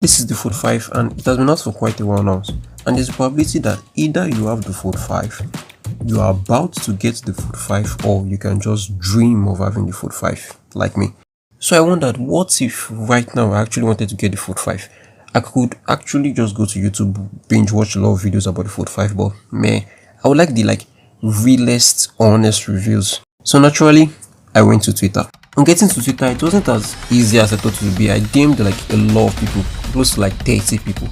This is the Fold 5 and it has been out for quite a while now, and there's a probability that either you have the Fold 5, you are about to get the Fold 5, or you can just dream of having the Fold 5 like me. So I wondered, what if right now I actually wanted to get the Fold 5? I could actually just go to YouTube, binge watch a lot of videos about the Fold 5, but meh, I would like the realest, honest reviews. So naturally, I went to Twitter. On getting to Twitter, it wasn't as easy as I thought it would be. I DM'd a lot of people, close to 30 people.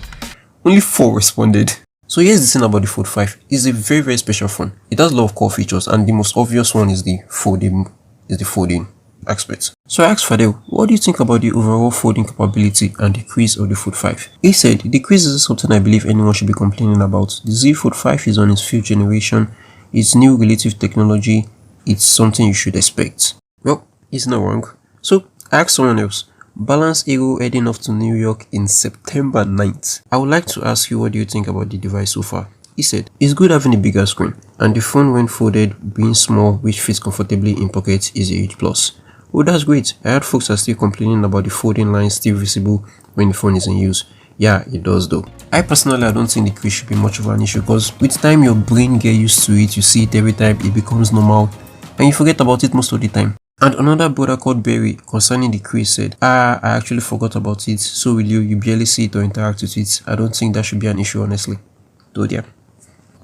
Only 4 responded. So here's the thing about the Fold 5. It's a very, very special phone. It has a lot of core features, and the most obvious one is the folding aspect. So I asked Fadel, what do you think about the overall folding capability and decrease of the Fold 5? He said, the decrease is something I believe anyone should be complaining about. The Z Fold 5 is on its 5th generation. It's new relative technology. It's something you should expect. Well, he's not wrong. So I asked someone else, BalanceHero heading off to New York in September 9th. I would like to ask you, what do you think about the device so far? He said, it's good having a bigger screen, and the phone when folded being small which fits comfortably in pockets is a huge plus. Oh, that's great. I heard folks are still complaining about the folding line still visible when the phone is in use. Yeah, it does though. I personally, I don't think the crease should be much of an issue, because with time your brain gets used to it, you see it every time, it becomes normal, and you forget about it most of the time. And another brother called Barry concerning the crease said, I actually forgot about it, so will you barely see it or interact with it. I don't think that should be an issue, honestly. Though yeah.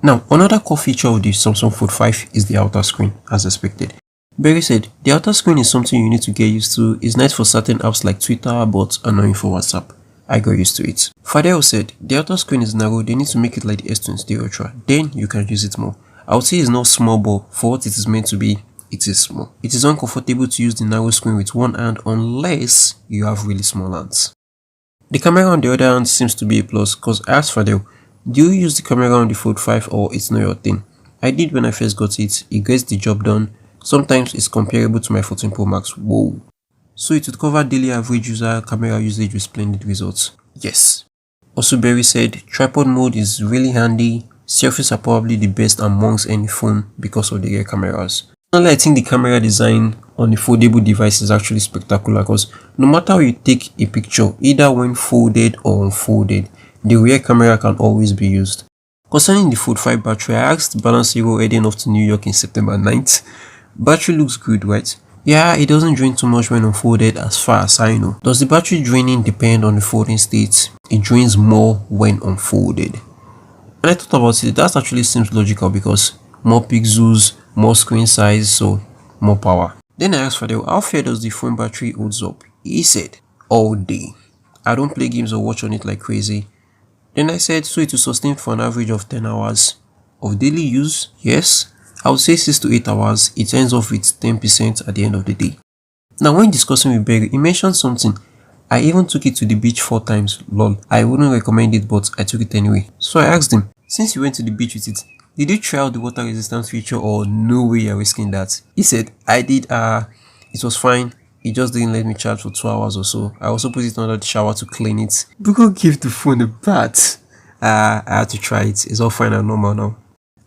Now, another core feature of the Samsung Fold 5 is the outer screen, as expected. Barry said, the outer screen is something you need to get used to. It's nice for certain apps like Twitter, but annoying for WhatsApp. I got used to it. Fadel said, the outer screen is narrow, they need to make it like the S23 Ultra, then you can use it more. I would say it's not small, but for what it is meant to be, it is small. It is uncomfortable to use the narrow screen with one hand unless you have really small hands. The camera on the other hand seems to be a plus, because I asked Fadel, do you use the camera on the Fold 5 or it's not your thing? I did when I first got it. It gets the job done. Sometimes it's comparable to my 14 Pro Max. Whoa. So it would cover daily average user camera usage with splendid results. Yes. Also, Barry said, tripod mode is really handy. Selfies are probably the best amongst any phone because of the rear cameras. Personally, I think the camera design on the foldable device is actually spectacular, because no matter how you take a picture, either when folded or unfolded, the rear camera can always be used. Concerning the Fold 5 battery, I asked BalanceHero heading off to New York in September 9th. Battery looks good, right? Yeah, it doesn't drain too much when unfolded as far as I know. Does the battery draining depend on the folding state? It drains more when unfolded. When I thought about it, that actually seems logical, because more pixels, more screen size, so more power. Then I asked Fadel, how fair does the phone battery holds up? He said, all day. I don't play games or watch on it like crazy. Then I said, so it will sustain for an average of 10 hours of daily use? Yes. I would say 6 to 8 hours. It ends off with 10% at the end of the day. Now, when discussing with Barry, he mentioned something. I even took it to the beach 4 times. Lol. I wouldn't recommend it, but I took it anyway. So I asked him, since you went to the beach with it, did you try out the water resistance feature, or no way you're risking that? He said, I did. It was fine. It just didn't let me charge for 2 hours or so. I also put it under the shower to clean it. Before give the phone a bath. I had to try it. It's all fine and normal now.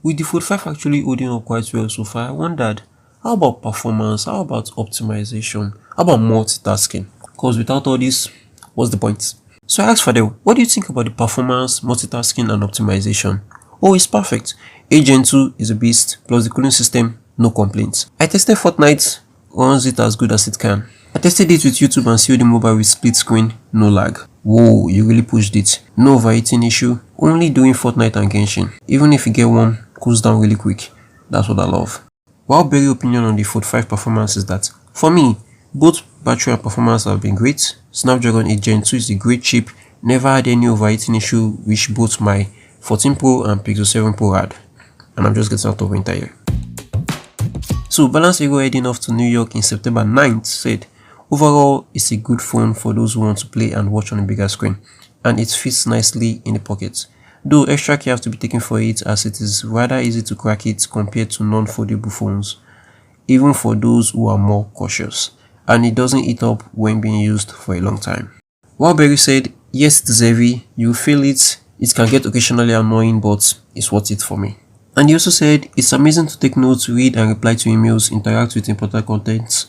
With the Fold 5 actually holding up quite well so far, I wondered, how about performance? How about optimization? How about multitasking? Because without all this, what's the point? So I asked Fadel, what do you think about the performance, multitasking and optimization? Oh, it's perfect. Gen 2 is a beast, plus the cooling system, no complaints. I tested Fortnite, runs it as good as it can. I tested it with YouTube and COD Mobile with split screen, no lag. Whoa, you really pushed it. No overheating issue, only doing Fortnite and Genshin. Even if you get one, cools down really quick. That's what I love. While Barry's opinion on the Fold 5 performance is that, for me, both battery and performance have been great. Snapdragon 8 Gen 2 is a great chip, never had any overheating issue, which both my 14 Pro and Pixel 7 Pro had. And I'm just getting out of winter here. So BalanceHero heading off to New York in September 9th said, overall, it's a good phone for those who want to play and watch on a bigger screen, and it fits nicely in the pocket. Though extra care has to be taken for it, as it is rather easy to crack it compared to non-foldable phones, even for those who are more cautious, and it doesn't eat up when being used for a long time. While Barry said, yes, it is heavy, you feel it can get occasionally annoying, but it's worth it for me. And he also said, it's amazing to take notes, read and reply to emails, interact with important content.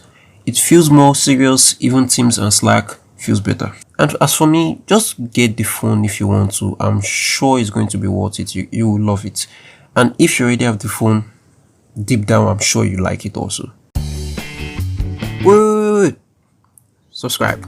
It feels more serious, even Teams and Slack, feels better. And as for me, just get the phone if you want to. I'm sure it's going to be worth it. You will love it. And if you already have the phone, deep down, I'm sure you like it also. Wait. Subscribe.